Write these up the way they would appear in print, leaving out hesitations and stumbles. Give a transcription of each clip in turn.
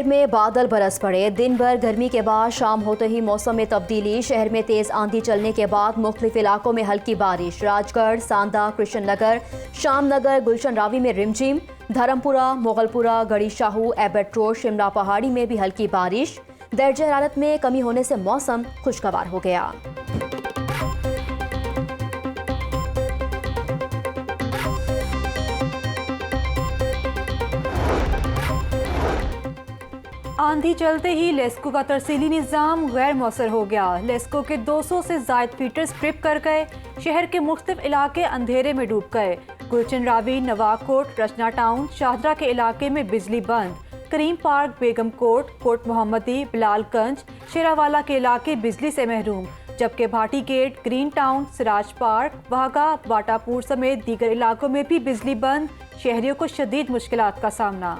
शहर में बादल बरस पड़े। दिन भर गर्मी के बाद शाम होते ही मौसम में तब्दीली। शहर में तेज आंधी चलने के बाद मुख्तलिफ इलाकों में हल्की बारिश। राजगढ़, सांदा, कृष्ण नगर, शाम नगर, गुलशन रावी में रिमझिम। धर्मपुरा, मोगलपुरा, गढ़ी शाहू, एबट रोड, शिमला पहाड़ी में भी हल्की बारिश। दर्जे हरारत में कमी होने से मौसम खुशगवार हो गया। आंधी चलते ही लेस्को का तरसीली निज़ाम गैर मौसर हो गया। लेस्को के 200 से ज़ायद फीटर स्ट्रिप कर गए। शहर के मुख्तलिफ इलाके अंधेरे में डूब गए। गुलशन रावी, नवाकोट, रचना टाउन, शाहदरा के इलाके में बिजली बंद। करीम पार्क, बेगम कोट, कोट मोहम्मदी, बिलालगंज, शेरावाला के इलाके बिजली से महरूम, जबकि Bhati Gate, Green Town, Siraj Park, Wagha, Watapur समेत दीगर इलाकों में भी बिजली बंद। शहरियों को शदीद मुश्किलात का सामना।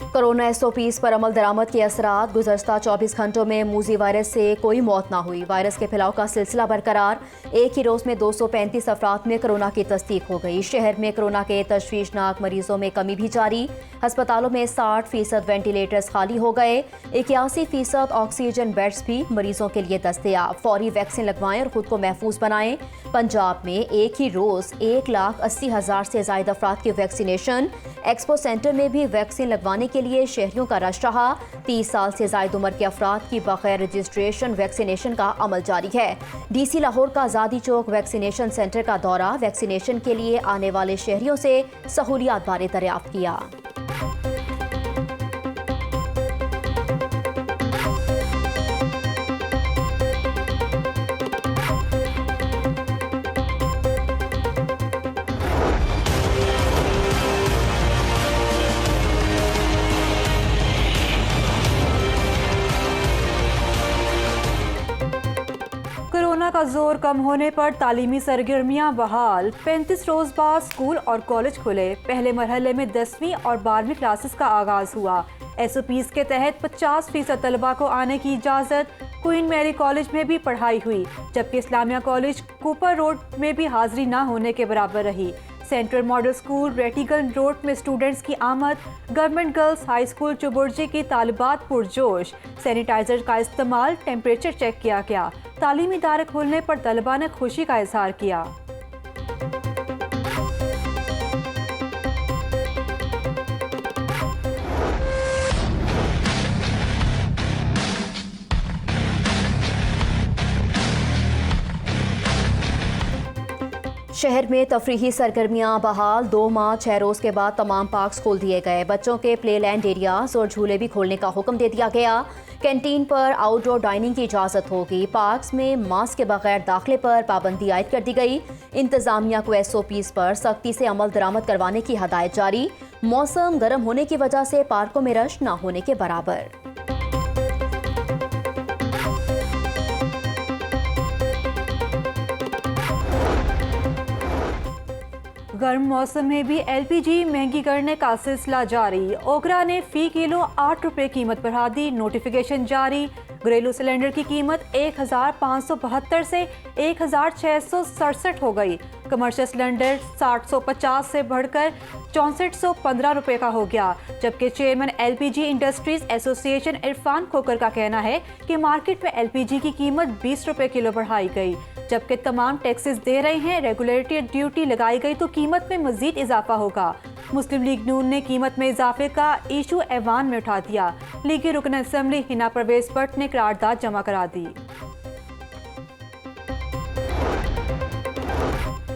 कोरोना SOPs पर अमल दरामद के असरात। गुज़श्ता 24 घंटों में मूजी वायरस से कोई मौत ना हुई। वायरस के फैलाव का सिलसिला बरकरार। एक ही रोज़ में 235 अफराद में कोरोना की तस्दीक हो गई। शहर में कोरोना के तशवीशनाक मरीजों में कमी भी जारी। अस्पतालों में 60% वेंटिलेटर्स खाली हो गए। 81% ऑक्सीजन बेड्स भी मरीजों के लिए दस्तयाब। फौरी वैक्सीन लगवाएं और खुद को महफूज बनाएं। पंजाब में एक ही रोज़ 1,80,000 से ज़ायद अफराद की वैक्सीनेशन। एक्सपो सेंटर में भी वैक्सीन लगवाने के लिए शहरियों का रश रहा। 30 साल से ज़ायद उम्र के अफराद की बगैर रजिस्ट्रेशन वैक्सीनेशन का अमल जारी है। DC लाहौर का आज़ादी चौक वैक्सीनेशन सेंटर का दौरा। वैक्सीनेशन के लिए आने वाले शहरियों से सहूलियात बारे दरियाफ्त किया। कोरोना का जोर कम होने पर तालीमी सरगर्मियां बहाल। 35 रोज बाद स्कूल और कॉलेज खुले। पहले मरहले में 10वीं और 12वीं क्लासेस का आगाज हुआ। SOPs के तहत 50% तलबा को आने की इजाज़त। क्वीन मैरी कॉलेज में भी पढ़ाई हुई, जबकि इस्लामिया कॉलेज कूपर रोड में भी हाजिरी ना होने के बराबर रही। Central model school Rattigan road में स्टूडेंट्स की आमद। Government girls high school Chauburji की तालिबात पुरजोश। सैनिटाइजर का इस्तेमाल, टेम्परेचर चेक किया गया। तालीमी इदारे खुलने पर तलबा ने खुशी का इजहार किया। शहर में तफरीही सरगर्मियां बहाल। 2 माह 6 रोज़ के बाद तमाम पार्क्स खोल दिए गए। बच्चों के प्ले लैंड एरियाज और झूले भी खोलने का हुक्म दे दिया गया। कैंटीन पर आउटडोर डाइनिंग की इजाज़त होगी। पार्क्स में मास्क के बगैर दाखिले पर पाबंदी आयद कर दी गई। इंतजामिया को SOPs पर सख्ती से अमल दरामद करवाने की हदायत जारी। मौसम गर्म होने की वजह से पार्कों में रश न होने के बराबर। गर्म मौसम में भी LPG महंगी करने का सिलसिला जारी। ओगरा ने फी किलो 8 रुपये कीमत बढ़ा दी। नोटिफिकेशन जारी। घरेलू सिलेंडर की कीमत 1,572 से 1,667 हो गई। कमर्शियल सिलेंडर 750 से बढ़कर 6415 रुपये का हो गया। जबकि chairman LPG industries association Irfan Khokhar का कहना है कि मार्केट में LPG की कीमत 20 रुपये किलो बढ़ाई गई। जबकि तमाम टैक्सेस दे रहे हैं, रेगुलेटरी ड्यूटी लगाई गई तो कीमत में मजीद इजाफा होगा। मुस्लिम लीग नून ने कीमत में इजाफे का इशू ऐवान में उठा दिया। लीगी रुकन असेंबली हिना परवेज भट्ट ने करारदाद जमा करा दी।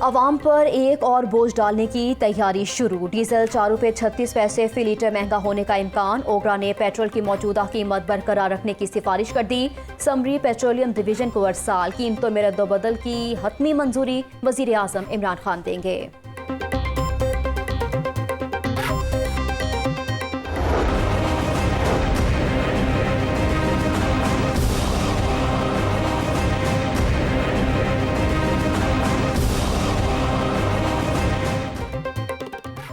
अवाम पर एक और बोझ डालने की तैयारी शुरू। डीजल 4 रुपये 36 पैसे फी लीटर महंगा होने का इम्कान। ओगरा ने पेट्रोल की मौजूदा कीमत बरकरार रखने की सिफारिश कर दी। समरी पेट्रोलियम डिवीजन को हर साल कीमतों में रद्दोबदल की हतमी मंजूरी वजीर आजम इमरान खान देंगे।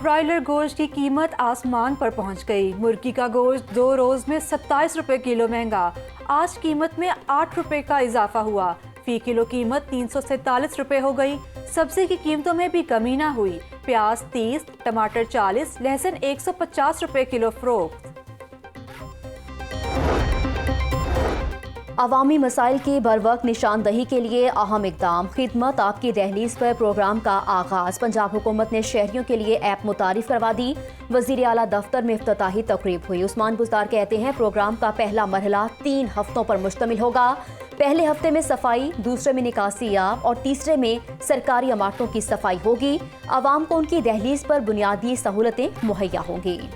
ब्रॉयलर गोश्त की कीमत आसमान पर पहुंच गई। मुर्गी का गोश्त 2 रोज में 27 रुपये किलो महंगा। आज कीमत में 8 रुपये का इजाफा हुआ। फी किलो कीमत 347 रुपए हो गई। सब्जी की कीमतों में भी कमी ना हुई। प्याज 30, टमाटर 40, लहसुन 150 रुपए किलो फरोख्त। अवामी मसाइल की बरवक्त निशानदही के लिए अहम इकदाम। खिदमत आपकी दहलीज पर प्रोग्राम का आगाज। पंजाब हुकूमत ने शहरियों के लिए ऐप मुतारिफ करवा दी। वजीर आला दफ्तर में इफ्तिताही तकरीब हुई। उस्मान बुज़दार कहते हैं प्रोग्राम का पहला मरहला 3 हफ्तों पर मुश्तमिल होगा। पहले हफ्ते में सफाई, दूसरे में निकासियाब और तीसरे में सरकारी इमारतों की सफाई होगी। आवाम को उनकी दहलीज पर बुनियादी सहूलतें मुहैया होंगी।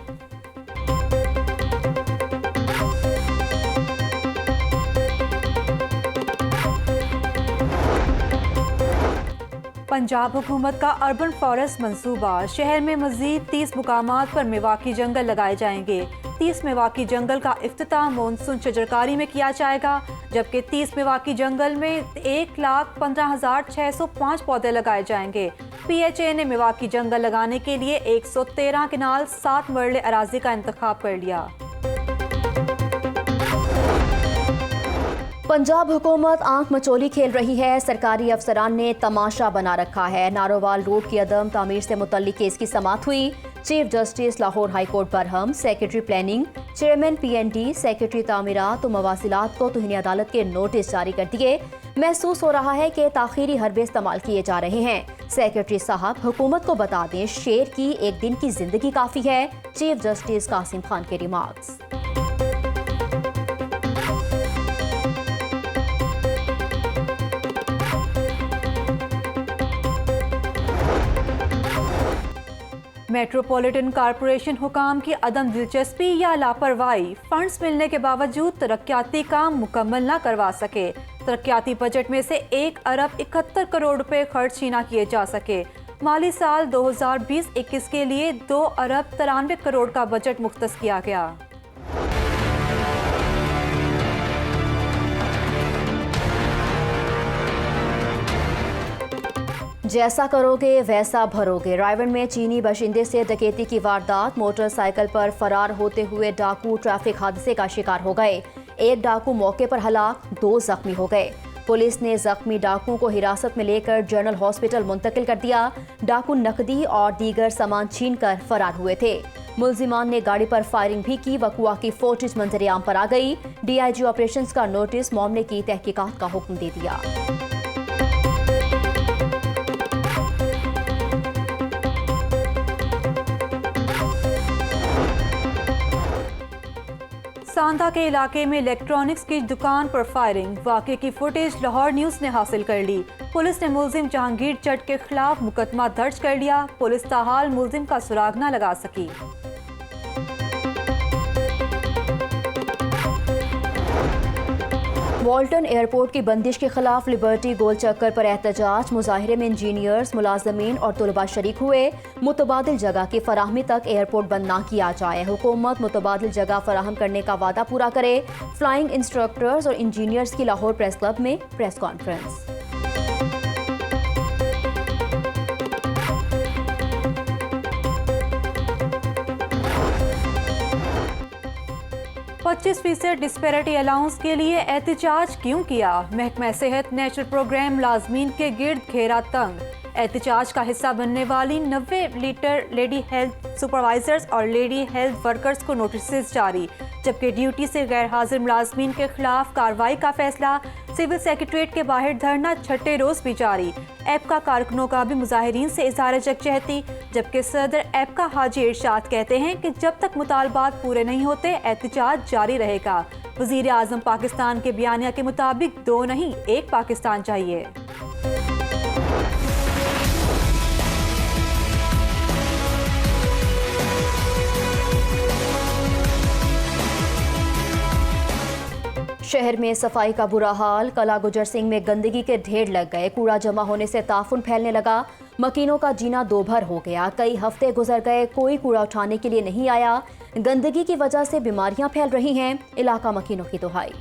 पंजाब हुकूमत का अर्बन फॉरेस्ट मंसूबा। शहर में मजीद 30 मुकामात पर मेवाकी जंगल लगाए जाएंगे। 30 मेवाकी जंगल का इफ्तिताह मानसून शजरकारी में किया जाएगा, जबकि 30 मेवाकी जंगल में 1,15,605 पौधे लगाए जाएंगे। PHA ने मेवाकी जंगल लगाने के लिए 113 किनाल 7 मरले अराजी का इंतखाब कर लिया। पंजाब हुकूमत आंख मचोली खेल रही है। सरकारी अफसरान ने तमाशा बना रखा है। नारोवाल रोड की अदम तामीर से मुतल्लिक केस की समाअत हुई। Chief justice Lahore high court बरहम, secretary planning, chairman PND, secretary तामीरात और मवासिलात को तौहीन अदालत के नोटिस जारी कर दिए। महसूस हो रहा है कि ताखीरी हरबे इस्तेमाल किए जा रहे हैं। सेक्रेटरी साहब हुकूमत को बता दें शेर की एक दिन की जिंदगी काफी है। चीफ जस्टिस कासिम खान के रिमार्क्स। मेट्रोपॉलिटन कॉरपोरेशन हुकाम की अदम दिलचस्पी या लापरवाही फंड्स मिलने के बावजूद तरक्याती काम मुकम्मल न करवा सके। तरक्याती बजट में से 1 अरब 71 करोड़ रुपए खर्च ही न किए जा सके। माली साल 2020-21 के लिए 2 अरब 93 करोड़ का बजट मुख्तस किया गया। जैसा करोगे वैसा भरोगे। रायवन में चीनी बाशिंदे से डकैती की वारदात। मोटरसाइकिल पर फरार होते हुए डाकू ट्रैफिक हादसे का शिकार हो गए। एक डाकू मौके पर हलाक, 2 जख्मी हो गए। पुलिस ने जख्मी डाकुओं को हिरासत में लेकर जनरल हॉस्पिटल मुंतकिल कर दिया। डाकू नकदी और दीगर सामान छीन कर फरार हुए थे। मुल्जिमान ने गाड़ी पर फायरिंग भी की। वकुआ की फुटेज मंजर आम पर आ गई। DIG ऑपरेशंस का नोटिस मामले की तहकीकात का हुक्म दे दिया। सांधा के इलाके में इलेक्ट्रॉनिक्स की दुकान पर फायरिंग। वाक़े की फुटेज लाहौर न्यूज़ ने हासिल कर ली। पुलिस ने मुलजिम जहांगीर चट के खिलाफ मुकदमा दर्ज कर लिया। पुलिस ताहाल मुलजिम का सुराग न लगा सकी। वॉल्टन एयरपोर्ट की बंदिश के खिलाफ लिबर्टी गोल चक्कर पर एहतजाज। मुजाहिरे में इंजीनियर्स, मुलाजमीन और तलबा शरीक हुए। मुतबादिल जगह की फराहमी तक एयरपोर्ट बंद ना किया जाए। हुकूमत मुतबादिल जगह फराहम करने का वादा पूरा करे। फ्लाइंग इंस्ट्रक्टर्स और इंजीनियर्स की लाहौर प्रेस क्लब में प्रेस कॉन्फ्रेंस। 25% डिस्पैरिटी अलाउंस के लिए एहतजाज क्यों किया? महकमा सेहत नेशनल प्रोग्राम मुलाजमीन के गिर्द घेरा तंग। एहतजाज का हिस्सा बनने वाली 90 लीटर लेडी हेल्थ सुपरवाइजर्स और लेडी हेल्थ वर्कर्स को नोटिस जारी, जबकि ड्यूटी से गैर हाजिर मुलाजमीन के खिलाफ कार्रवाई का फैसला। सिविल सेक्रेटरीट के बाहर धरना 6ठे रोज भी जारी। एपका कारकुनों का भी मुजाहिरीन से इज़हार यकजहती, जबकि सदर एपका हाजी इरशाद कहते हैं कि जब तक मुतालबात पूरे नहीं होते एहतजाज जारी रहेगा। वज़ीर आज़म पाकिस्तान के बयानिया के मुताबिक 2 नहीं 1 पाकिस्तान चाहिए। शहर में सफाई का बुरा हाल। कला गुजर सिंह में गंदगी के ढेर लग गए। कूड़ा जमा होने से ताफुन फैलने लगा। मकीनों का जीना दोभर हो गया। कई हफ्ते गुजर गए, कोई कूड़ा उठाने के लिए नहीं आया। गंदगी की वजह से बीमारियां फैल रही हैं। इलाका मकीनों की दुहाई।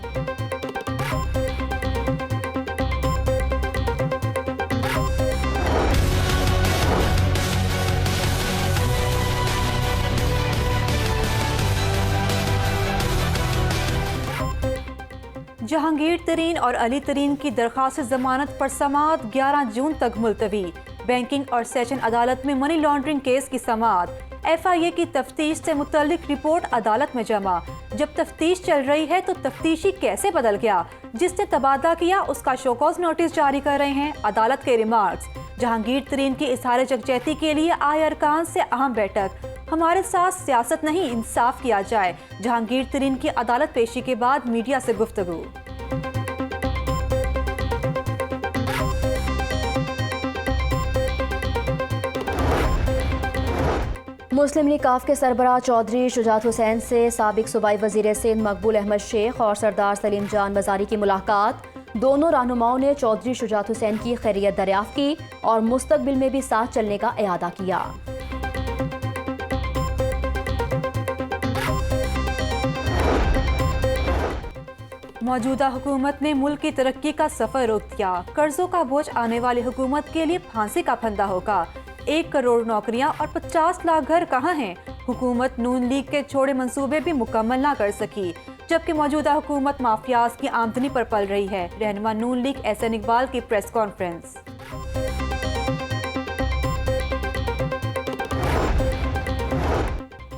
जहांगीर तरीन और अली तरीन की दरख्वास्त जमानत पर समाअत 11 जून तक मुलतवी। बैंकिंग और सेशन अदालत में मनी लॉन्ड्रिंग केस की समाअत। FIA की तफ्तीश से मुतल्लिक रिपोर्ट अदालत में जमा। जब तफ्तीश चल रही है तो तफ्तीशी कैसे बदल गया? जिसने तबादला किया उसका शोकॉज नोटिस जारी कर रहे हैं अदालत के रिमार्क्स। जहांगीर तरीन की इजहार यकजहती के लिए आए अरकान से अहम बैठक। हमारे साथ सियासत नहीं, इंसाफ किया जाए। जहांगीर तरीन की अदालत पेशी के बाद मीडिया से गुफ्तगू। मुस्लिम लीग काफ के सरबराह चौधरी शुजात हुसैन से साबिक सूबाई वजीर सिंध मकबूल अहमद शेख और सरदार सलीम जान मजारी की मुलाकात। दोनों रहनुमाओं ने चौधरी शुजात हुसैन की खैरियत दरियाफ्त की और मुस्तकबिल में भी साथ चलने का इरादा किया। मौजूदा हुकूमत ने मुल्क की तरक्की का सफर रोक दिया। कर्जों का बोझ आने वाली हुकूमत के लिए फांसी का फंदा होगा। 1 करोड़ नौकरियां और 50 लाख घर कहां हैं? हुकूमत नून लीग के छोड़े मंसूबे भी मुकम्मल ना कर सकी, जबकि मौजूदा हुकूमत माफियाज की आमदनी पर पल रही है। रहनुमा नून लीग एहसन इकबाल की प्रेस कॉन्फ्रेंस।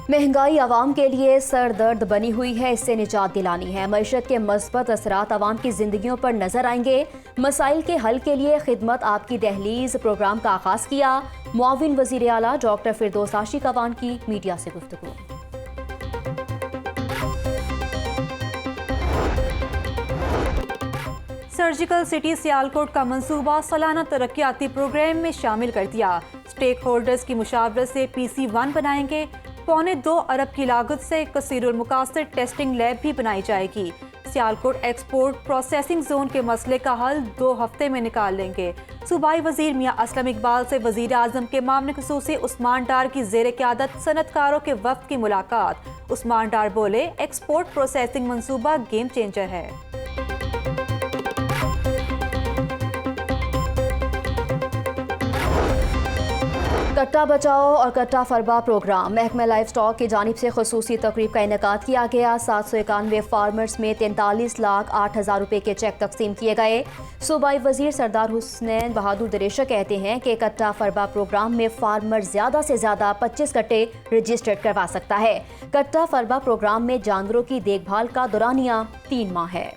महंगाई आवाम के लिए सर दर्द बनी हुई है, इससे निजात दिलानी है। मईशत के मस्बत असरात आवाम की जिंदगियों पर नजर आएंगे। मसाइल के हल के लिए खिदमत आपकी दहलीज प्रोग्राम का आगाज किया। मुआविन वजीर आला डॉक्टर फिरदौस आशी कवान की मीडिया से गुफ्तगू। सर्जिकल सिटी सियालकोट का मंसूबा सालाना तरक्याती प्रोग्राम में शामिल कर दिया। स्टेक होल्डर्स की मुशावरत से PC1 बनाएंगे। 2.25 अरब की लागत से कसीरुल मुकासर टेस्टिंग लैब भी बनाई जाएगी। सियालकोट एक्सपोर्ट प्रोसेसिंग जोन के मसले का हल 2 हफ्ते में निकाल लेंगे। सूबाई वजीर मियां असलम इकबाल से वजीर आजम के मामले खसूसी उस्मान डार की जेर क़यादत सनतकारों के वफ्द की मुलाकात। उस्मान डार बोले, एक्सपोर्ट प्रोसेसिंग मंसूबा गेम चेंजर है। कट्टा बचाओ और कट्टा फरबा प्रोग्राम महकमा लाइफ स्टॉक की जानिब से खसूसी तकरीब का इनेकाद किया गया। 791 फार्मर्स में 43,08,000 रुपए के चेक तकसीम किए गए। सूबाई वजीर सरदार हुसैन बहादुर दरेशा कहते हैं कि कट्टा फरबा प्रोग्राम में फार्मर ज्यादा से ज्यादा 25 कट्टे रजिस्टर्ड करवा सकता है। कट्टा फरबा प्रोग्राम में जानवरों की देखभाल का दौरानिया 3 माह है।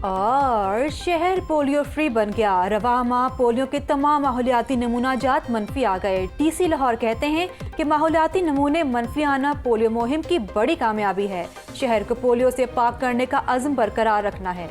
और शहर पोलियो फ्री बन गया। रवा माह पोलियो के तमाम माहौलियाती नमूनाजात मनफी आ गए। DC लाहौर कहते हैं कि माहौलियाती नमूने मनफी आना पोलियो मुहिम की बड़ी कामयाबी है। शहर को पोलियो से पाक करने का अज़्म बरकरार रखना है।